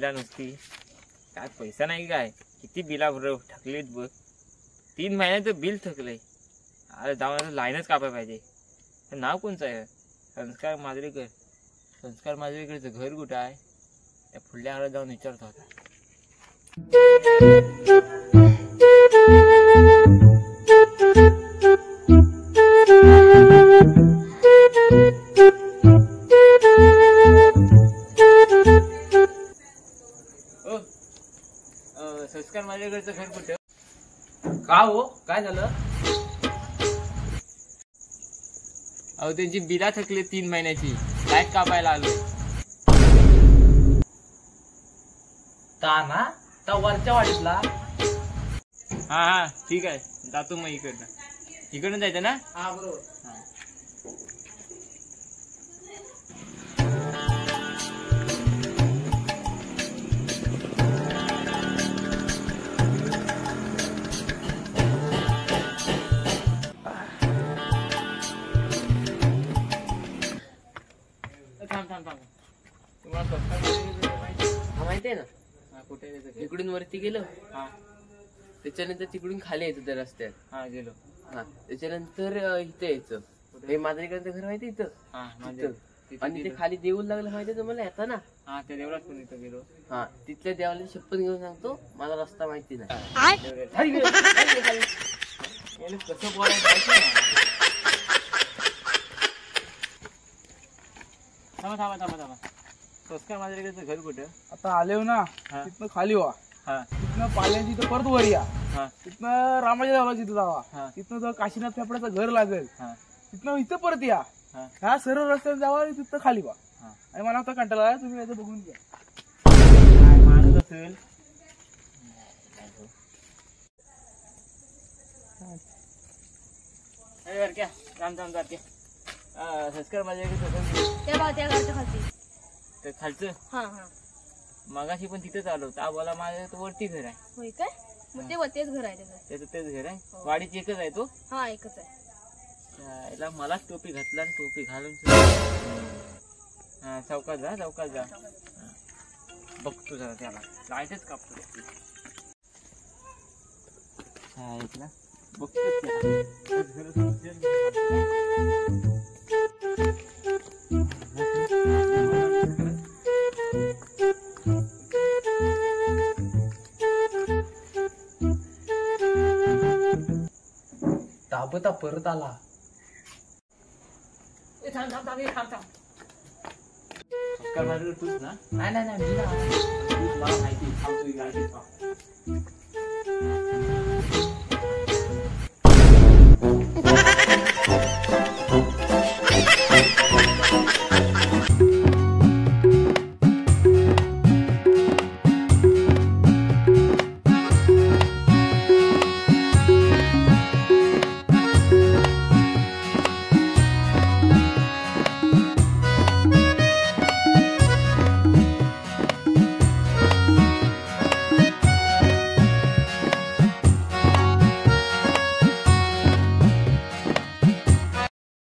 बिला नुसती काय पैसा नाही काय किती बिला भर ठकलीत बघ 3 महिन्याचं बिल थकलंय. अरे जाऊन लाईनच कापाय पाहिजे. नाव कोणचं आहे? संस्कार माजरेकर. संस्कार माजरेकरचं घर कुठं आहे? त्या पुढल्या घरात जाऊन विचारतो आता. संस्कार माजरेकरचं घर कुठं? का हो काय झालं? अहो त्यांची बिला थकली 3 महिन्याची लाईट कापायला आलो. ता ना ता वरच्या वाडीतला. हा ठीक आहे जातो मग इकडनं जायचं ना. हा बरोबर. थांब तुम्हाला संस्कार माहिती आहे ना कुठे इकडून वरती गेलो. हा त्याच्यानंतर तिकडून खाली यायचं त्या रस्त्यात. हा गेलो. हा त्याच्यानंतर इथे यायचं. हे माजरेकरांचं घर माहिती इथं. हा तिथं. आणि ते खाली देऊळ लागलं माहितीये तुम्हाला येता ना. हा त्या देवळात पण इथं गेलो. हा तिथल्या देवाला शपथ घेऊन सांगतो मला रस्ता माहिती नाही. कसं बोलायचं थांबा संस्कार माजरेकरचं घर कुठं? आता आले ना तिथनं खाली व्हा. तिथनं पाल्यांची इथं परत वर या. तिथनं रामाच्या देवाला तिथं जावा. तिथनं जर काशीनाथ फेफड्याचं घर लागेल तिथनं इथं परत या. ह्या सरळ रस्त्याने जावा तिथं खाली व्हा. आणि मला आता कंटाळा आला तुम्ही याचं बघून घ्या. माणूस असेल संस्कार माजरेकर खालचं मगाशी पण तिथेच आलो. त्या बोला माझं वरती घर आहे. होय काय? मग ते वरतीच घर आहे त्याचं. तेच घर आहे. वाडीत एकच आहे तो. हा एकच आहे. मलाच टोपी घातला आणि टोपी घालून चौकात जा बघतो जरा त्याला लाईटच कापतो ताबता परत आला. संस्कार माजरेकर तूच ना? नाही तूच मला माहिती